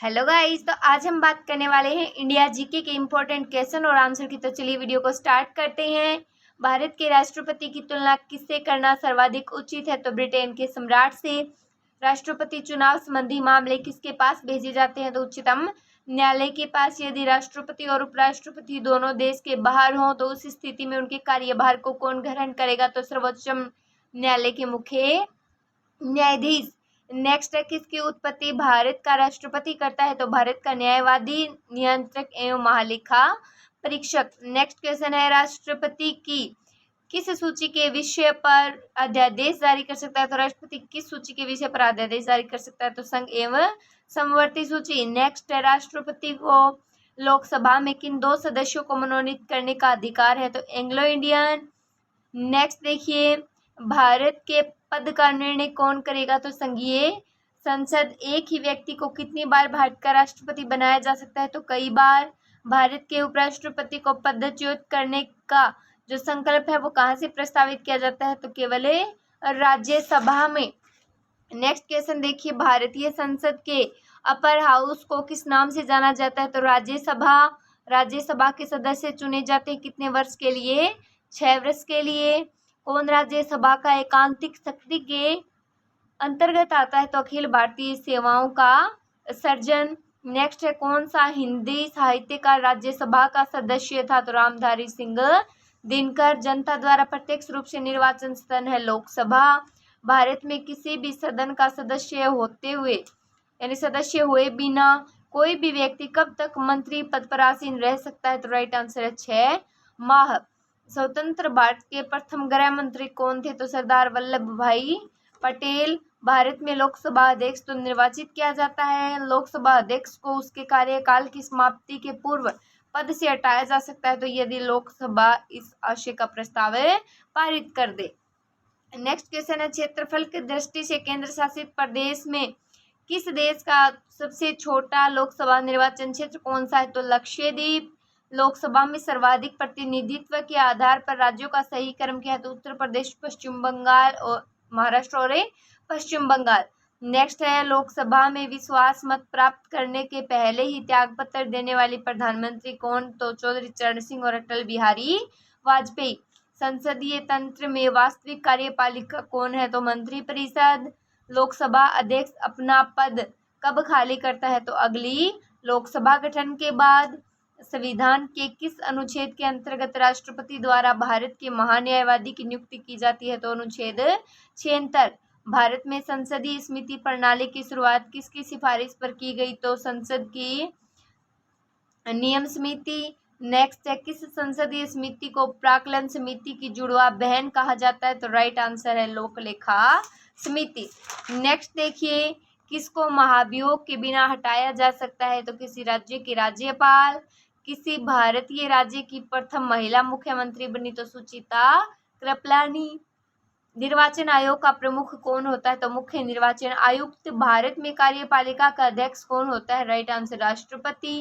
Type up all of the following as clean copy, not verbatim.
Hello guys, तो आज हम बात करने वाले हैं इंडिया जीके के इम्पोर्टेंट क्वेश्चन और आंसर की। तो चलिए वीडियो को स्टार्ट करते हैं। भारत के राष्ट्रपति की तुलना किससे करना सर्वाधिक उचित है? तो ब्रिटेन के सम्राट से। राष्ट्रपति चुनाव संबंधी मामले किसके पास भेजे जाते हैं? तो उच्चतम न्यायालय के पास। यदि राष्ट्रपति और उपराष्ट्रपति दोनों देश के बाहर हों तो उस स्थिति में उनके कार्यभार को कौन ग्रहण करेगा? तो सर्वोच्च न्यायालय के मुख्य न्यायाधीश। नेक्स्ट है, किसकी उत्पत्ति भारत का राष्ट्रपति करता है? तो भारत का न्यायवादी, नियंत्रक एवं महालेखा परीक्षक। नेक्स्ट क्वेश्चन है, राष्ट्रपति की किस सूची के विषय पर अध्यादेश जारी कर सकता है? तो राष्ट्रपति किस सूची के विषय पर अध्यादेश जारी कर सकता है? तो संघ एवं समवर्ती सूची। नेक्स्ट है, राष्ट्रपति को लोकसभा में किन 2 सदस्यों को मनोनीत करने का अधिकार है? तो एंग्लो इंडियन। नेक्स्ट देखिए, भारत के पद का निर्णय कौन करेगा? तो संघीय संसद। एक ही व्यक्ति को कितनी बार भारत का राष्ट्रपति बनाया जा सकता है? तो कई बार। भारत के उपराष्ट्रपति को पदच्युत करने का जो संकल्प है वो कहाँ से प्रस्तावित किया जाता है? तो केवल राज्यसभा में। नेक्स्ट क्वेश्चन देखिए, भारतीय संसद के अपर हाउस को किस नाम से जाना जाता है? तो राज्यसभा। राज्यसभा के सदस्य चुने जाते हैं कितने वर्ष के लिए? 6 वर्ष के लिए। कौन राज्यसभा का एकांतिक शक्ति के अंतर्गत आता है? तो अखिल भारतीय सेवाओं का सर्जन। नेक्स्ट है, कौन सा हिंदी साहित्यकार राज्यसभा का सदस्य था? तो रामधारी सिंह दिनकर। जनता द्वारा प्रत्यक्ष रूप से निर्वाचन सदन है लोकसभा। भारत में किसी भी सदन का सदस्य होते हुए यानी सदस्य हुए बिना कोई भी व्यक्ति कब तक मंत्री पद पर आसीन रह सकता है? तो राइट आंसर है 6 माह। स्वतंत्र भारत के प्रथम गृह मंत्री कौन थे? तो सरदार वल्लभ भाई पटेल। भारत में लोकसभा अध्यक्ष तो निर्वाचित किया जाता है। लोकसभा अध्यक्ष को उसके कार्यकाल की समाप्ति के पूर्व पद से हटाया जा सकता है तो यदि लोकसभा इस आशय का प्रस्ताव पारित कर दे। नेक्स्ट क्वेश्चन है, क्षेत्रफल की दृष्टि से केंद्र शासित प्रदेश में किस देश का सबसे छोटा लोकसभा निर्वाचन क्षेत्र कौन सा है? तो लक्षद्वीप। लोकसभा में सर्वाधिक प्रतिनिधित्व के आधार पर राज्यों का सही क्रम क्या है? तो उत्तर प्रदेश, पश्चिम बंगाल और महाराष्ट्र और पश्चिम बंगाल। नेक्स्ट है, लोकसभा में विश्वास मत प्राप्त करने के पहले ही त्यागपत्र देने वाली प्रधानमंत्री कौन? तो चौधरी चरण सिंह और अटल बिहारी वाजपेयी। संसदीय तंत्र में वास्तविक कार्यपालिका कौन है? तो मंत्रिपरिषद। लोकसभा अध्यक्ष अपना पद कब खाली करता है? तो अगली लोकसभा गठन के बाद। संविधान के किस अनुच्छेद के अंतर्गत राष्ट्रपति द्वारा भारत के महान्यायवादी की नियुक्ति की जाती है? तो अनुच्छेद 76। भारत में संसदीय समिति प्रणाली की शुरुआत किसकी सिफारिश पर की गई? तो संसद की नियम समिति। नेक्स्ट है, किस संसदीय समिति को प्राक्कलन समिति की जुड़वा बहन कहा जाता है? तो राइट आंसर है लोकलेखा समिति। नेक्स्ट देखिए, किसको महाभियोग के बिना हटाया जा सकता है? तो किसी राज्य के राज्यपाल। किसी भारतीय राज्य की प्रथम महिला मुख्यमंत्री बनी? तो सुचिता कृपलानी। निर्वाचन आयोग का प्रमुख कौन होता है? तो मुख्य निर्वाचन आयुक्त। भारत में कार्यपालिका का अध्यक्ष कौन होता है? राइट आंसर राष्ट्रपति।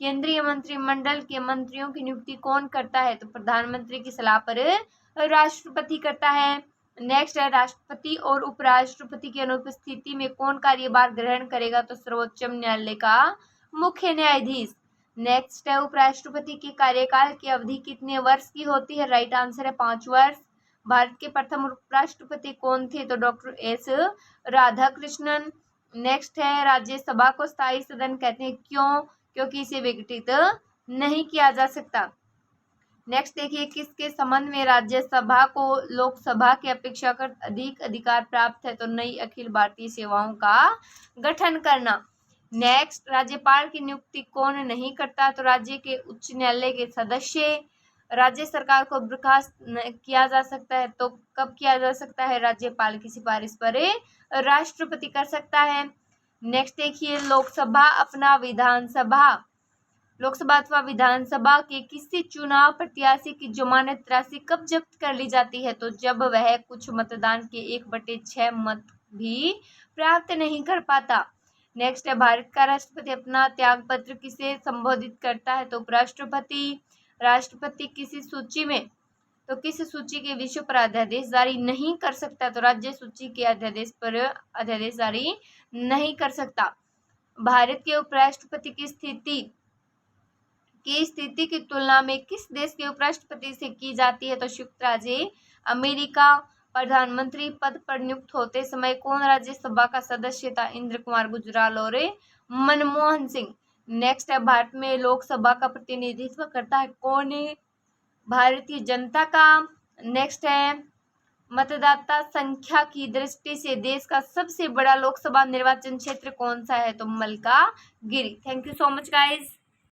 केंद्रीय मंत्रिमंडल के मंत्रियों की नियुक्ति कौन करता है? तो प्रधानमंत्री की सलाह पर राष्ट्रपति करता है। नेक्स्ट है, राष्ट्रपति और उपराष्ट्रपति की अनुपस्थिति में कौन कार्यभार ग्रहण करेगा? तो सर्वोच्च न्यायालय का मुख्य न्यायाधीश। नेक्स्ट है, उपराष्ट्रपति के कार्यकाल की अवधि कितने वर्ष की होती है? राइट आंसर है 5 वर्ष। भारत के प्रथम उपराष्ट्रपति कौन थे? तो डॉक्टर एस राधाकृष्णन। नेक्स्ट है, राज्यसभा को स्थायी सदन कहते हैं, क्यों? क्योंकि इसे विघटित नहीं किया जा सकता। नेक्स्ट देखिए, किसके संबंध में राज्यसभा को लोकसभा के अपेक्षाकृत अधिक अधिकार प्राप्त है? तो नई अखिल भारतीय सेवाओं का गठन करना। नेक्स्ट, राज्यपाल की नियुक्ति कौन नहीं करता? तो राज्य के उच्च न्यायालय के सदस्य। राज्य सरकार को बर्खास्त किया जा सकता है तो कब किया जा सकता है? राज्यपाल की सिफारिश पर राष्ट्रपति कर सकता है। नेक्स्ट देखिए, लोकसभा अथवा विधानसभा के किसी चुनाव प्रत्याशी की जमानत राशि कब जब्त कर ली जाती है? तो जब वह कुछ मतदान के 1/6 मत भी प्राप्त नहीं कर पाता। नेक्स्ट है, भारत का राष्ट्रपति अपना त्यागपत्र किसे संबोधित करता है? तो उपराष्ट्रपति। राष्ट्रपति किसी सूची में तो किस सूची के विषय पर अध्यादेश जारी नहीं कर सकता? तो राज्य सूची के अध्यादेश पर अध्यादेश जारी नहीं कर सकता। भारत के उपराष्ट्रपति की स्थिति की तुलना में किस देश के उपराष्ट्रपति से की जाती है? तो संयुक्त राज्य अमेरिका। प्रधानमंत्री पद पर नियुक्त होते समय कौन राज्यसभा का सदस्य था? इंद्र कुमार गुजराल और मनमोहन सिंह। नेक्स्ट है, भारत में लोकसभा का प्रतिनिधित्व करता है कौन? भारतीय जनता का। नेक्स्ट है, मतदाता संख्या की दृष्टि से देश का सबसे बड़ा लोकसभा निर्वाचन क्षेत्र कौन सा है? तो मलकागिरी। Thank you so much guys.